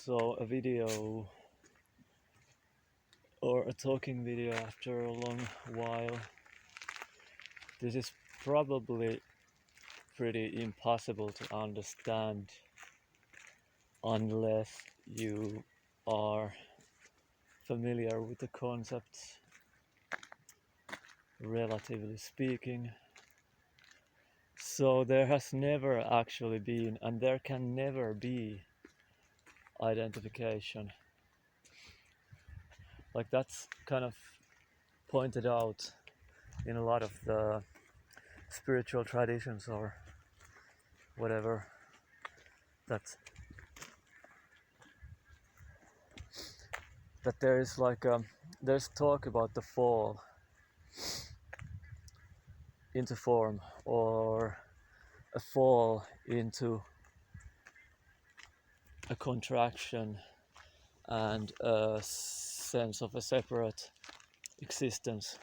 saw a video or a talking video after a long while. This is probably pretty impossible to understand unless you are familiar with the concepts, relatively speaking. So there has never actually been, and there can never be, identification. Like that's kind of pointed out in a lot of the spiritual traditions or whatever, that there is like there's talk about the fall into form, or a fall into a contraction and a sense of a separate existence.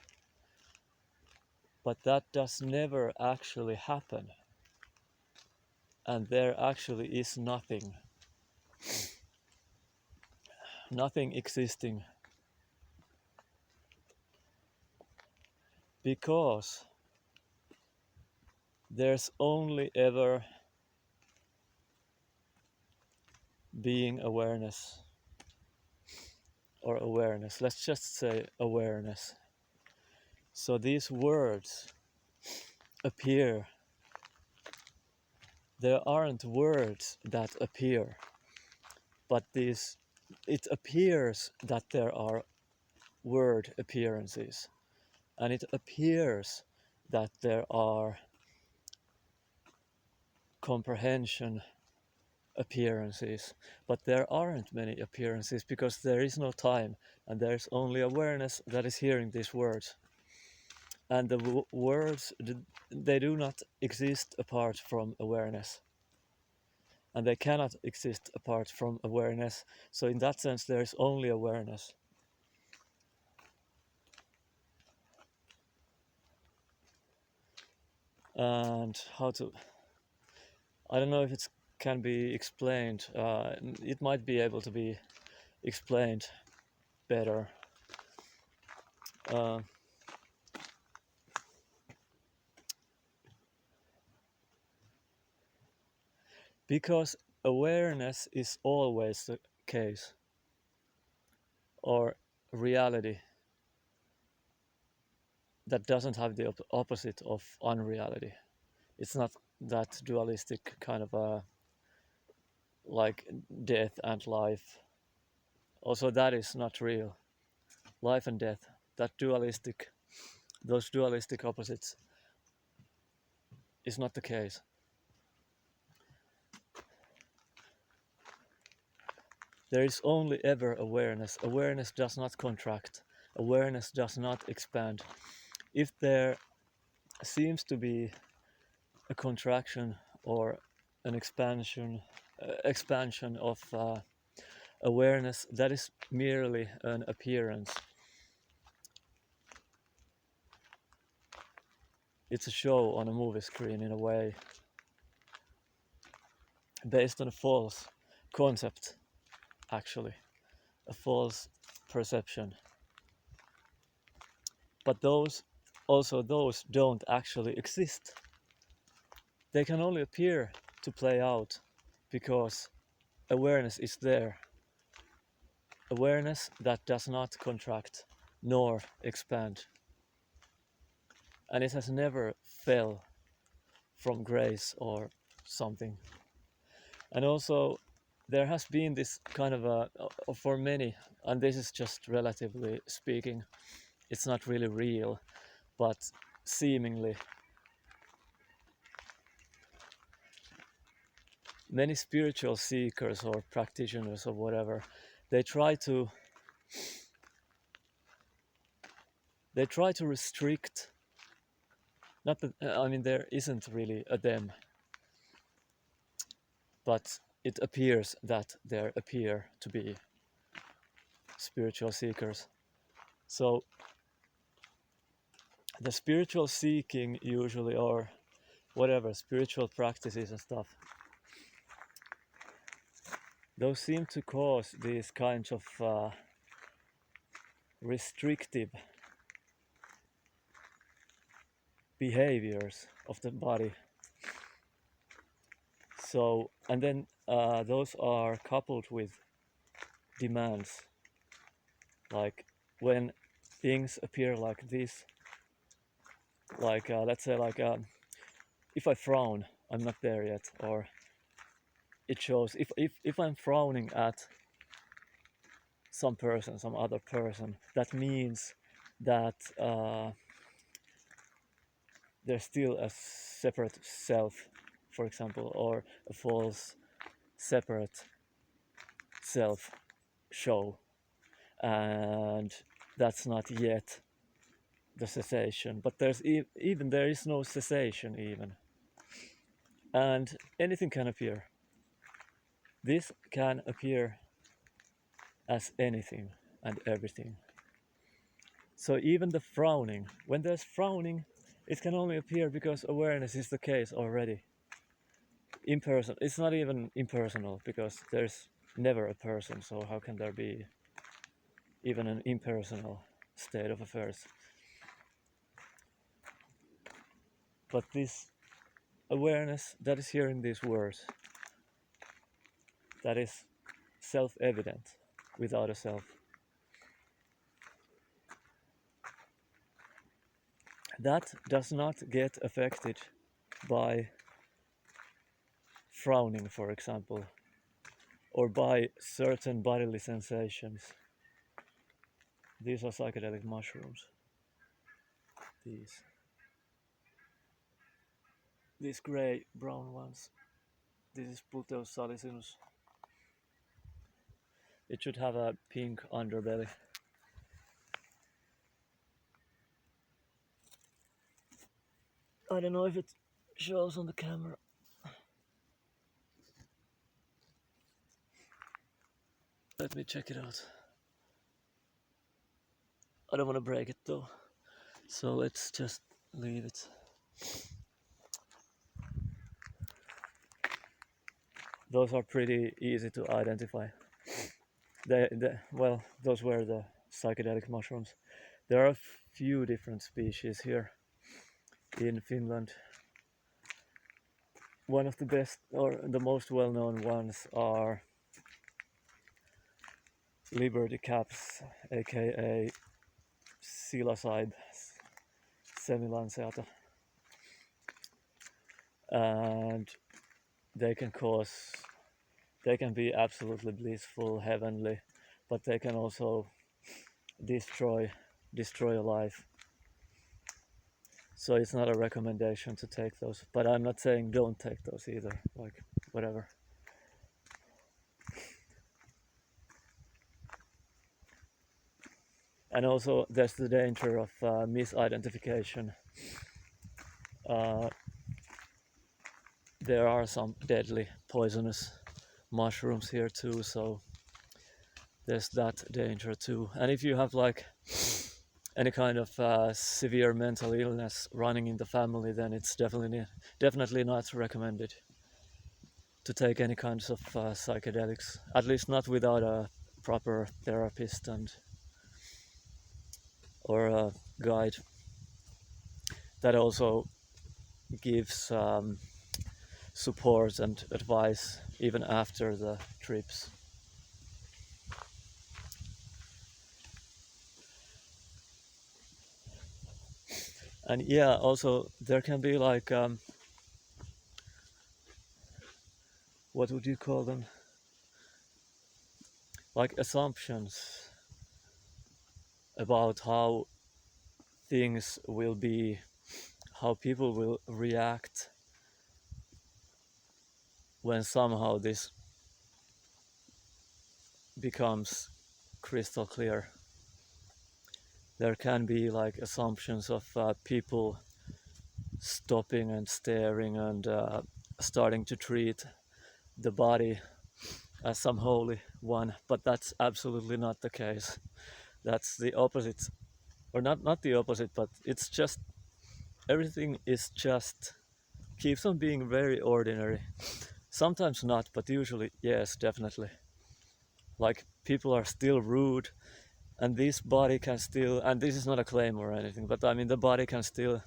But that does never actually happen, and there actually is nothing existing, because there's only ever being awareness, or awareness, let's just say awareness. So these words appear. There aren't words that appear, but it appears that there are word appearances, and it appears that there are comprehension appearances, but there aren't many appearances because there is no time, and there's only awareness that is hearing these words. And the words, they do not exist apart from awareness, and they cannot exist apart from awareness. So in that sense, there is only awareness. And I don't know if it can be explained. It might be able to be explained better. Because awareness is always the case, or reality that doesn't have the opposite of unreality. It's not that dualistic kind of a, like death and life. Also, that is not real. Life and death, those dualistic opposites is not the case. There is only ever awareness. Awareness does not contract. Awareness does not expand. If there seems to be a contraction or an expansion of awareness, that is merely an appearance. It's a show on a movie screen, in a way, based on a false concept, actually, a false perception. But those don't actually exist. They can only appear to play out because awareness is there. Awareness that does not contract nor expand. And it has never fell from grace or something. And also, there has been this kind of for many, and this is just relatively speaking, it's not really real, but seemingly, many spiritual seekers or practitioners or whatever, they try to restrict, not that, I mean, there isn't really a them, but it appears that there appear to be spiritual seekers. So the spiritual seeking usually, or whatever, spiritual practices and stuff, those seem to cause these kinds of restrictive behaviors of the body. So, and then those are coupled with demands, like when things appear like this, like let's say, like if I frown, I'm not there yet, or it shows if I'm frowning at some person, some other person, that means that there's still a separate self, for example, or a false separate self show, and that's not yet the cessation. But there's even there is no cessation even, and anything can appear. This can appear as anything and everything. So even the frowning, when there's frowning, it can only appear because awareness is the case already. Impersonal. It's not even impersonal because there's never a person. So how can there be even an impersonal state of affairs? But this awareness that is hearing these words, that is self-evident without a self. That does not get affected by frowning, for example, or by certain bodily sensations. These are psychedelic mushrooms. These gray brown ones. This is Pluteus salicinus. It should have a pink underbelly. I don't know if it shows on the camera. Let me check it out. I don't want to break it though, so let's just leave it. Those are pretty easy to identify. Well, those were the psychedelic mushrooms. There are a few different species here in Finland. One of the best, or the most well-known ones, are Liberty caps, aka psilocybe semilanceata, and they can be absolutely blissful, heavenly, but they can also destroy a life. So it's not a recommendation to take those, but I'm not saying don't take those either, like whatever. And also there's the danger of misidentification. There are some deadly poisonous mushrooms here too, so there's that danger too. And if you have like any kind of severe mental illness running in the family, then it's definitely not recommended to take any kinds of psychedelics, at least not without a proper therapist or a guide that also gives support and advice even after the trips. And yeah, also there can be like what would you call them, like assumptions about how things will be, how people will react when somehow this becomes crystal clear. There can be like assumptions of people stopping and staring and starting to treat the body as some holy one, but that's absolutely not the case. That's the opposite, or not the opposite, but it's just everything is just keeps on being very ordinary. Sometimes not, but usually yes, definitely. Like people are still rude, and this body can still, and this is not a claim or anything, but I mean the body can still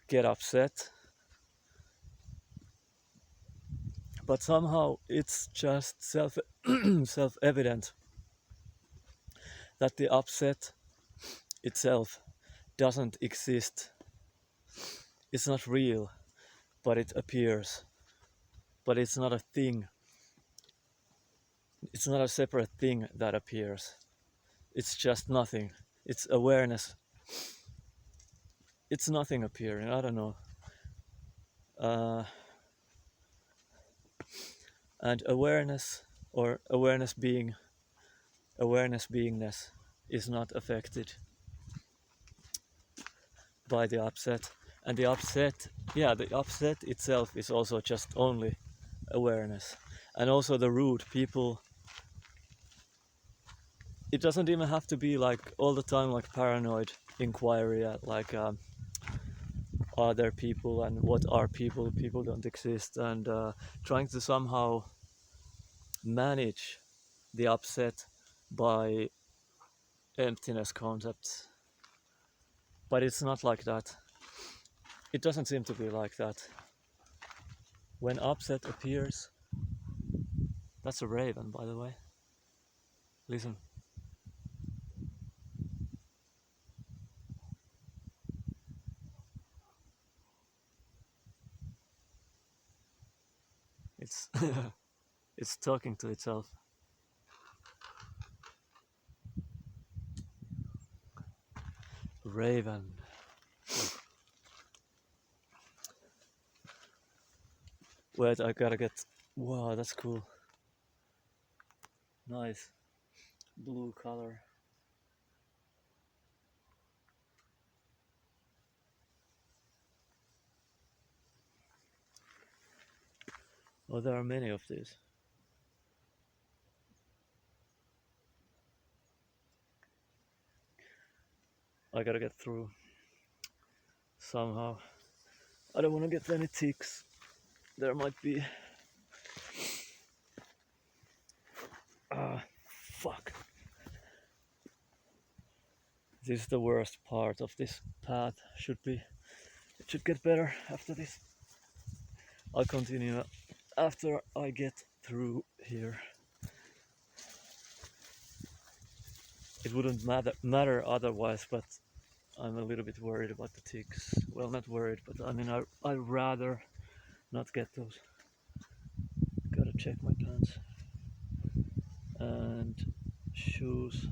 get upset, but somehow it's just self-evident that the upset itself doesn't exist. It's not real, but it appears. But it's not a thing. It's not a separate thing that appears. It's just nothing. It's awareness. It's nothing appearing. I don't know. Uh, and awareness, or awareness beingness, is not affected by the upset. And the upset, yeah, the upset itself is also just only awareness. And also the rude people, it doesn't even have to be like all the time like paranoid inquiry at like are there people and what are people don't exist, and trying to somehow manage the upset by emptiness concepts. But it's not like that. It doesn't seem to be like that. When upset appears, that's a raven, by the way. Listen. It's it's talking to itself. Raven. Wait, I gotta get. Wow, that's cool. Nice. Blue color. Oh, there are many of these. I gotta get through somehow. I don't want to get any ticks. There might be. Ah, fuck. This is the worst part of this path. It should get better after this. I'll continue after I get through here. It wouldn't matter otherwise, but I'm a little bit worried about the ticks. Well, not worried, but I mean, I'd rather not get those. Gotta check my pants and shoes.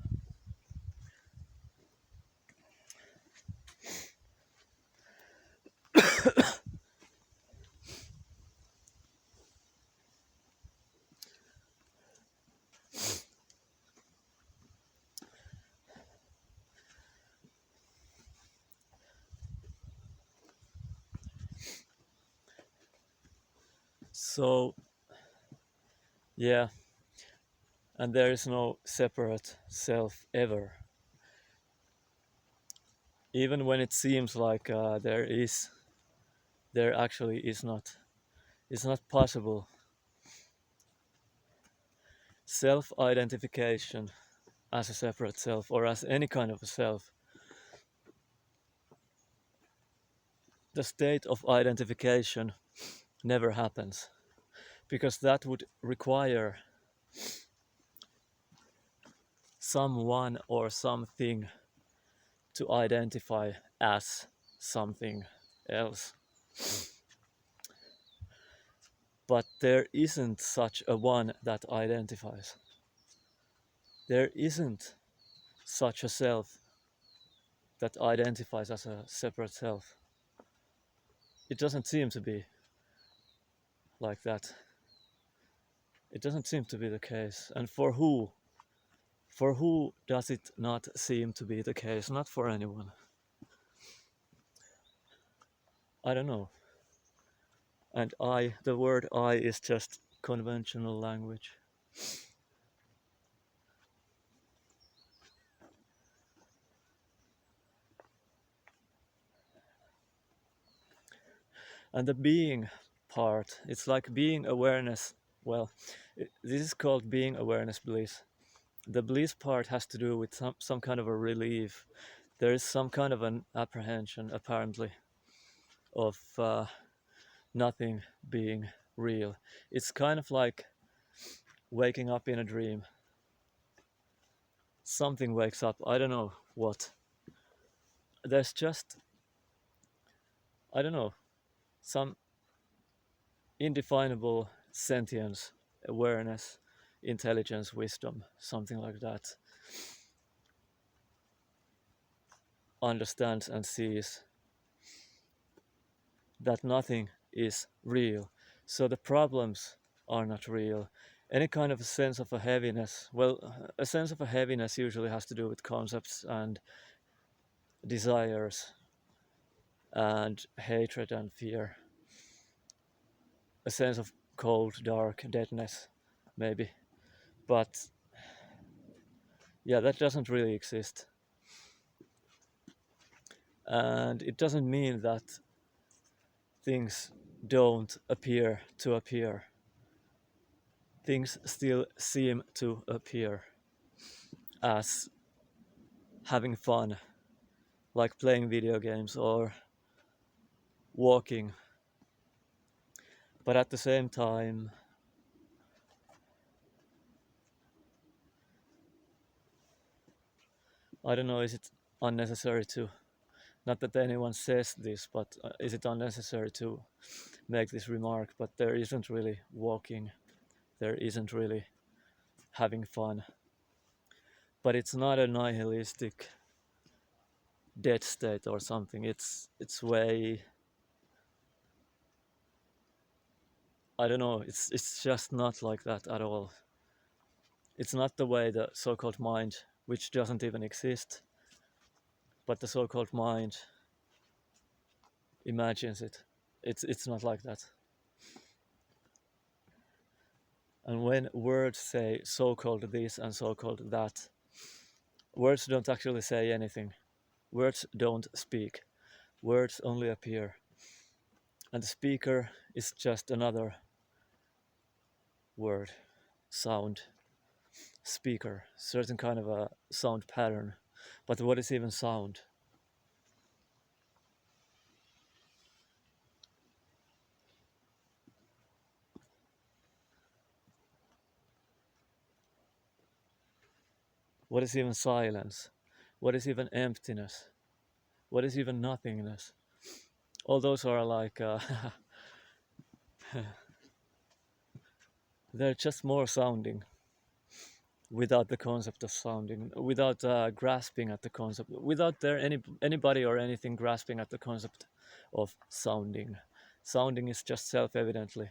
So, yeah, and there is no separate self ever. Even when it seems like there actually is not. It's not possible. Self-identification as a separate self or as any kind of a self, the state of identification never happens, because that would require someone or something to identify as something else. But there isn't such a one that identifies. There isn't such a self that identifies as a separate self. It doesn't seem to be like that. It doesn't seem to be the case. And for who? For who does it not seem to be the case? Not for anyone. I don't know. And the word I is just conventional language. And the being part, it's like being awareness Well, this is called being awareness bliss. The bliss part has to do with some kind of a relief. There is some kind of an apprehension, apparently, of nothing being real. It's kind of like waking up in a dream. Something wakes up, I don't know what. There's just, I don't know, some indefinable sentience, awareness, intelligence, wisdom, something like that, understands and sees that nothing is real. So the problems are not real. Any kind of a sense of a heaviness, well, a sense of a heaviness usually has to do with concepts and desires and hatred and fear. A sense of cold, dark, deadness, maybe. But yeah, that doesn't really exist. And it doesn't mean that things don't appear to appear. Things still seem to appear as having fun, like playing video games or walking. But at the same time, I don't know, is it unnecessary to, not that anyone says this, but is it unnecessary to make this remark? But there isn't really walking, there isn't really having fun. But it's not a nihilistic dead state or something. It's way, I don't know, it's just not like that at all. It's not the way the so-called mind, which doesn't even exist, but the so-called mind imagines it. It's not like that. And when words say so-called this and so-called that, words don't actually say anything. Words don't speak. Words only appear. And the speaker is just another word, sound, speaker, certain kind of a sound pattern. But what is even sound? What is even silence? What is even emptiness? What is even nothingness? All those are like, they're just more sounding without the concept of sounding, without grasping at the concept, without anybody or anything grasping at the concept of sounding. Sounding is just self-evidently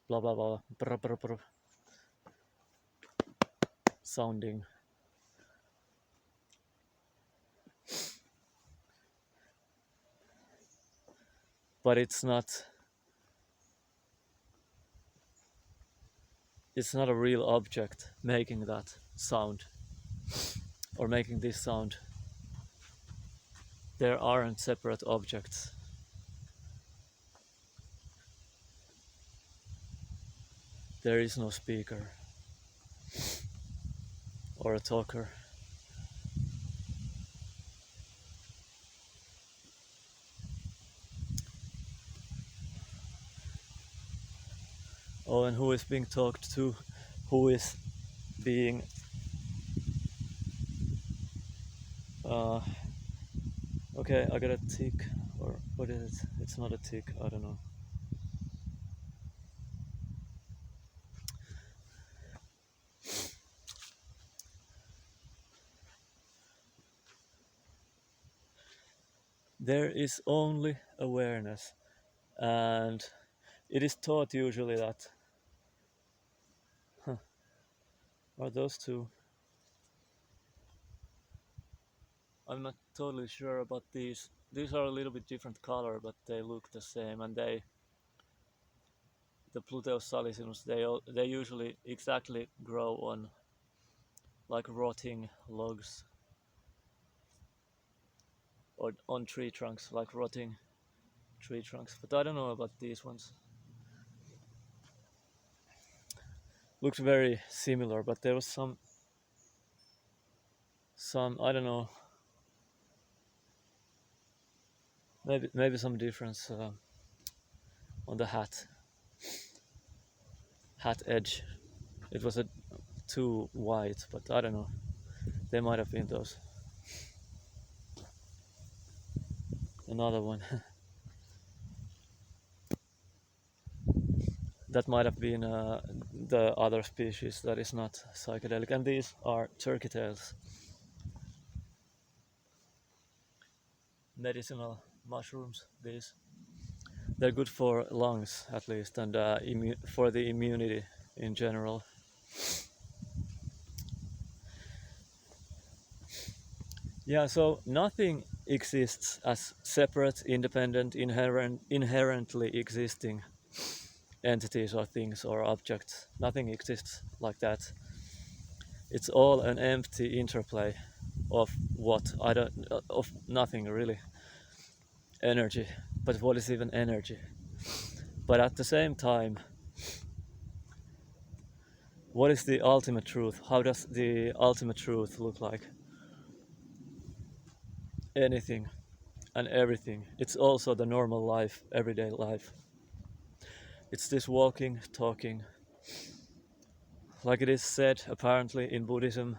blah blah blah, brr, brr, brr, sounding. But it's not a real object making that sound or making this sound. There aren't separate objects. There is no speaker or a talker. Oh, and who is being talked to? Who is being okay, I got a tick, or what is it? It's not a tick, I don't know. There is only awareness, and it is taught usually that, huh, are those two? I'm not totally sure about these. These are a little bit different color, but they look the same, and the Pluteus salicinus, they usually exactly grow on like rotting logs or on tree trunks, like rotting tree trunks. But I don't know about these ones. looked very similar, but there was some I don't know, maybe some difference on the hat edge. It was a too white, but I don't know. They might have been those. Another one. That might have been the other species that is not psychedelic, and these are turkey tails, medicinal mushrooms. They're good for lungs at least, and for the immunity in general. Yeah, so nothing exists as separate, independent, inherently existing entities or things or objects. Nothing exists like that. It's all an empty interplay of what I don't of nothing really. Energy. But what is even energy? But at the same time, what is the ultimate truth? How does the ultimate truth look like? Anything and everything. It's also the normal life, everyday life. It's this walking, talking. Like it is said apparently in Buddhism,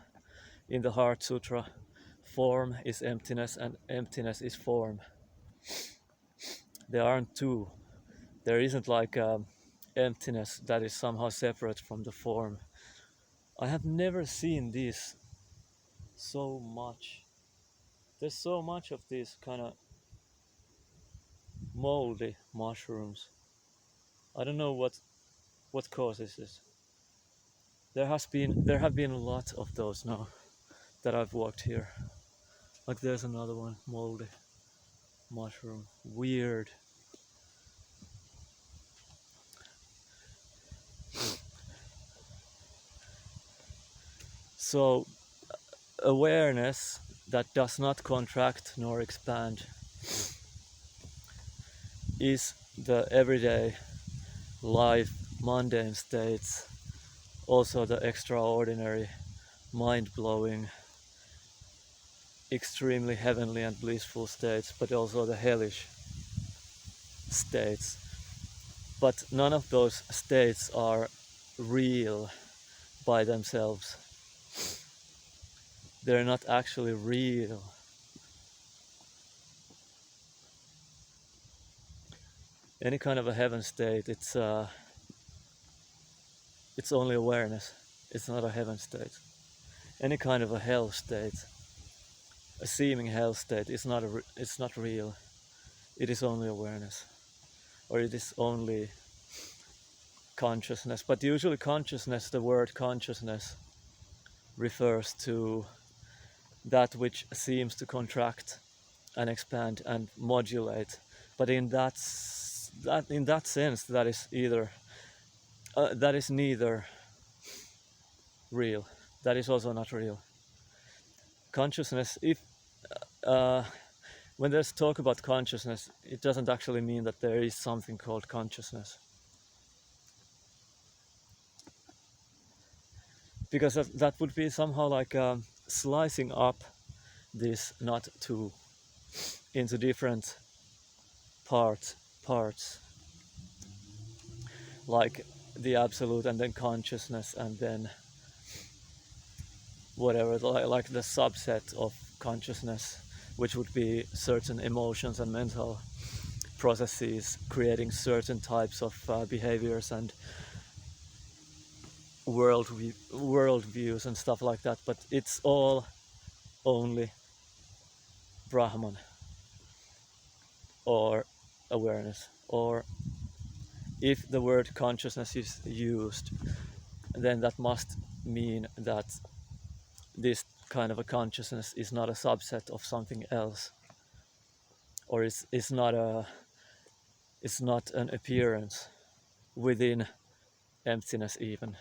in the Heart Sutra, form is emptiness and emptiness is form. There aren't two. There isn't like emptiness that is somehow separate from the form. I have never seen this so much. There's so much of these kind of moldy mushrooms. I don't know what causes this. There have been a lot of those now that I've walked here. Like there's another one, moldy mushroom. Weird. So awareness that does not contract nor expand is the everyday life, mundane states, also the extraordinary, mind-blowing, extremely heavenly and blissful states, but also the hellish states. But none of those states are real by themselves. They're not actually real. Any kind of a heaven state, it's only awareness. It's not a heaven state. Any kind of a hell state, a seeming hell state, it's not real. It is only awareness, or it is only consciousness. But usually consciousness, the word consciousness, refers to that which seems to contract and expand and modulate. But in that sense, that is neither real. That is also not real. Consciousness, if when there's talk about consciousness, it doesn't actually mean that there is something called consciousness. Because that would be somehow like slicing up this not two into different parts, like the absolute and then consciousness and then whatever, like the subset of consciousness, which would be certain emotions and mental processes creating certain types of behaviors and worldviews and stuff like that. But it's all only Brahman or awareness. Or if the word consciousness is used, then that must mean that this kind of a consciousness is not a subset of something else, or it's not an appearance within emptiness even.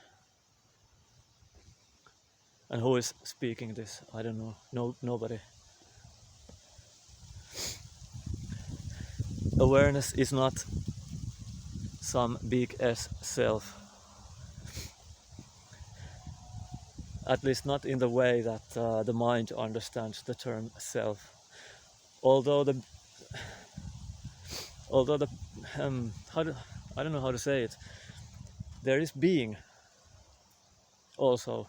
And who is speaking this? I don't know. Nobody. Awareness is not some big S self. at least not in the way that the mind understands the term self. Although the although the how do, I don't know how to say it. There is being also,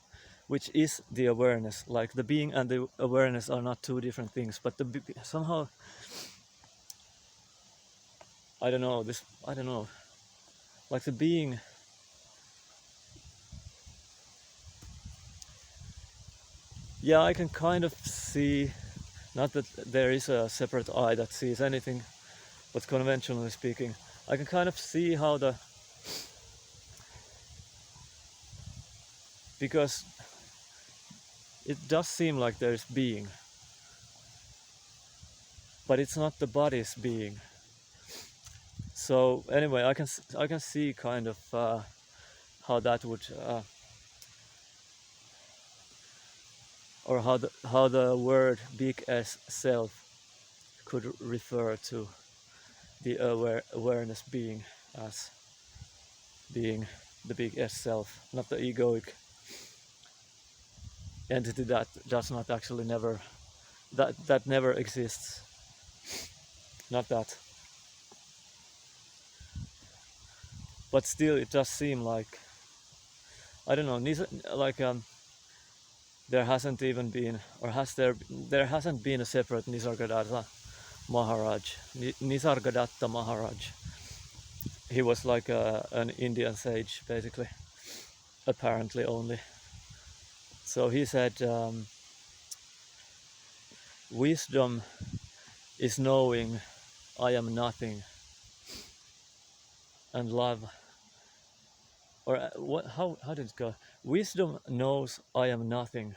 which is the awareness. Like the being and the awareness are not two different things, but somehow I don't know this. I don't know. Like the being, yeah, I can kind of see. Not that there is a separate eye that sees anything, but conventionally speaking, I can kind of see how the because it does seem like there is being, but it's not the body's being. So anyway, I can see kind of how that would or how the word big S self could refer to the awareness being as being the big S self, not the egoic entity that does not actually never that never exists. Not that, but still, it does seem like I don't know. Like there hasn't even been, or has there? There hasn't been a separate Nisargadatta Maharaj, Nisargadatta Maharaj. He was like an Indian sage, basically, apparently only. So he said, wisdom is knowing I am nothing, and love, or what? How did it go? Wisdom knows I am nothing,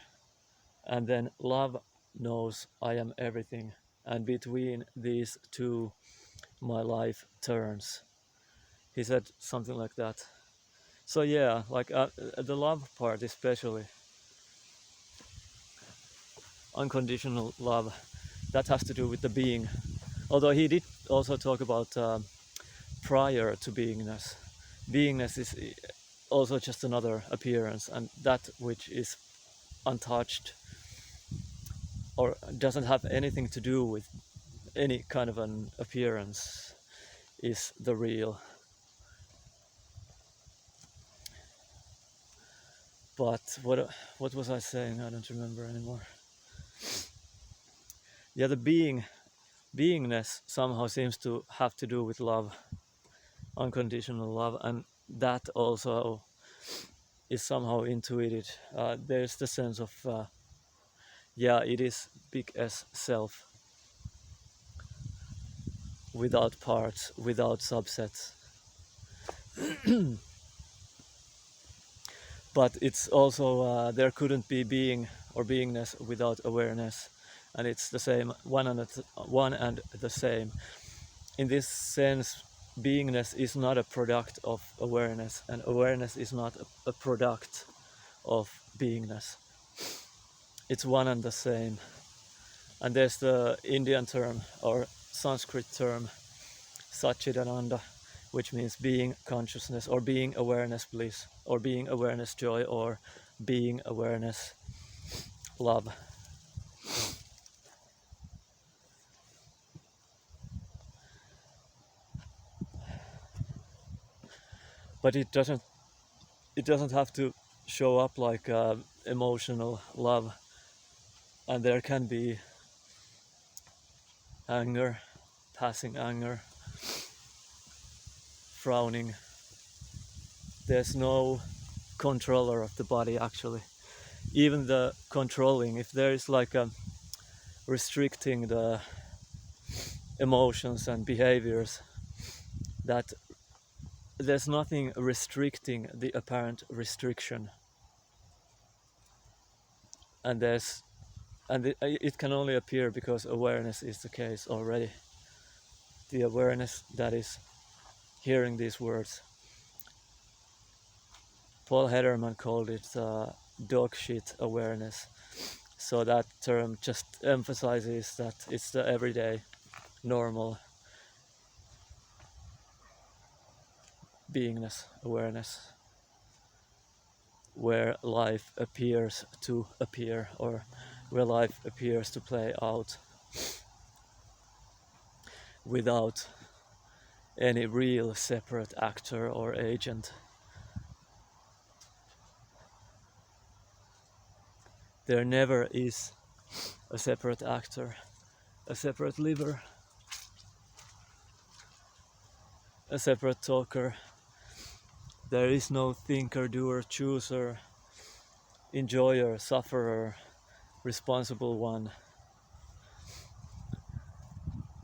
and then love knows I am everything, and between these two, my life turns. He said something like that. So yeah, like the love part especially, unconditional love, that has to do with the being. Although he did also talk about prior to beingness. Beingness is also just another appearance, and that which is untouched or doesn't have anything to do with any kind of an appearance is the real. But what was I saying? I don't remember anymore. Yeah, the beingness somehow seems to have to do with love, unconditional love, and that also is somehow intuited. There's the sense of yeah, it is big S self, without parts, without subsets. But it's also there couldn't be being or beingness without awareness, and it's the same one and the same. In this sense, beingness is not a product of awareness, and awareness is not a product of beingness. It's one and the same. And there's the Indian term or Sanskrit term Satchidananda, which means being consciousness or being awareness bliss or being awareness joy or being awareness love. But it doesn't have to show up like emotional love, and there can be anger, passing anger, frowning. There's no controller of the body actually. Even the controlling, if there is like a restricting the emotions and behaviors, that there's nothing restricting the apparent restriction, and it can only appear because awareness is the case already. The awareness that is hearing these words. Paul Hederman called it dog shit awareness. So that term just emphasizes that it's the everyday, normal beingness, awareness. where life appears to appear, or where life appears to play out without any real separate actor or agent. There never is a separate actor, a separate liver, a separate talker. There is no thinker, doer, chooser, enjoyer, sufferer, responsible one.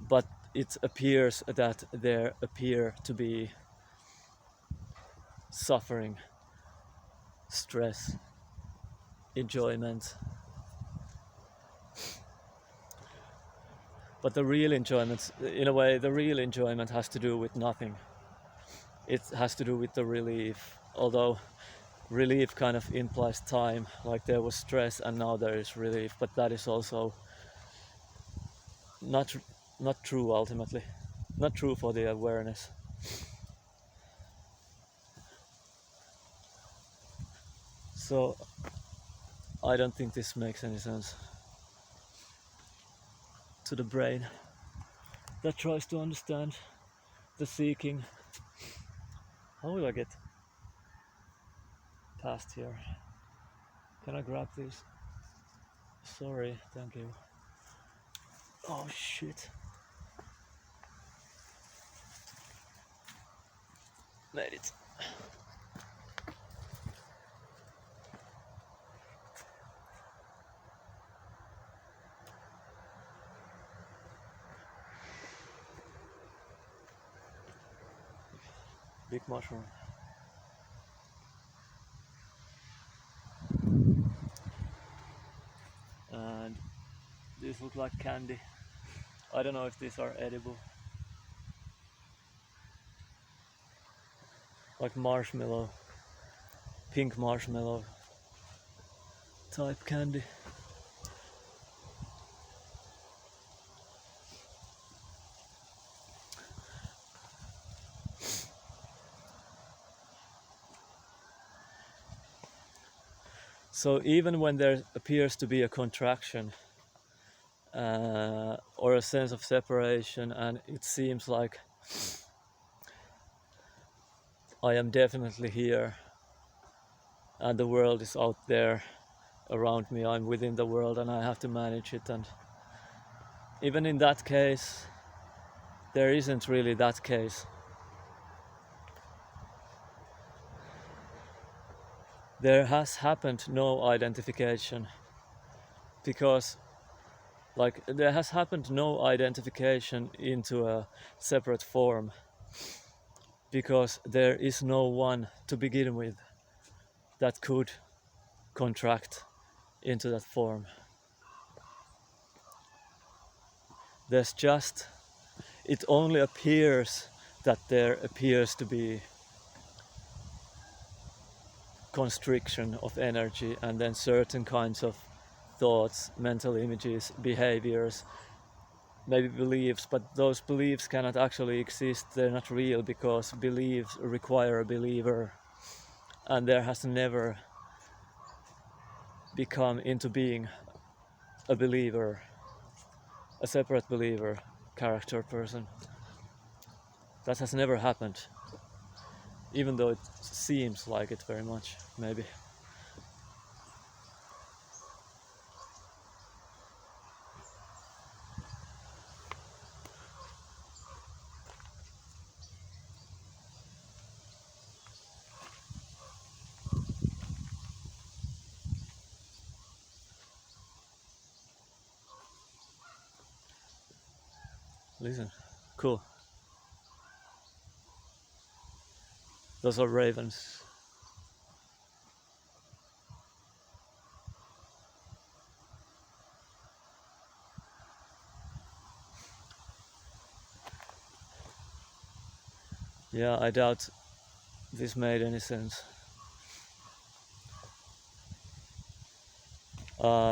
But it appears that there appear to be suffering, stress, enjoyment. But the real enjoyment, in a way, the real enjoyment has to do with nothing. It has to do with the relief, although relief kind of implies time, like there was stress and now there is relief, but that is also not true ultimately, not true for the awareness. So I don't think this makes any sense to the brain that tries to understand the seeking. How will I get past here? Can I grab these? Sorry, thank you. Oh shit. Made it. Big mushroom. And these look like candy. I don't know if these are edible. Like marshmallow, pink marshmallow type candy. So even when there appears to be a contraction or a sense of separation, and it seems like I am definitely here and the world is out there around me, I'm within the world and I have to manage it, and even in that case there isn't really that case. There has happened no identification, because like there has happened no identification into a separate form, because there is no one to begin with that could contract into that form. There's just, it only appears that there appears to be constriction of energy, and then certain kinds of thoughts, mental images, behaviors, maybe beliefs, but those beliefs cannot actually exist. They're not real because beliefs require a believer, and there has never become into being a believer, a separate believer, character, person. That has never happened, even though it seems like it very much, maybe. Listen, cool. Those are ravens. Yeah, I doubt this made any sense.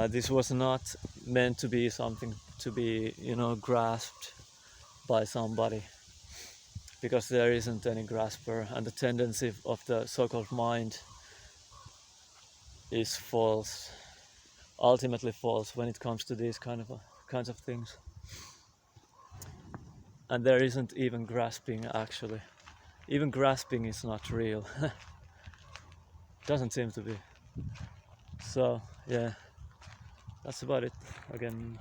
This was not meant to be something to be, grasped by somebody, because there isn't any grasper, and the tendency of the so-called mind is false, ultimately false when it comes to these kinds of things. And there isn't even grasping, actually. Even grasping is not real. Doesn't seem to be. So yeah, that's about it. Again,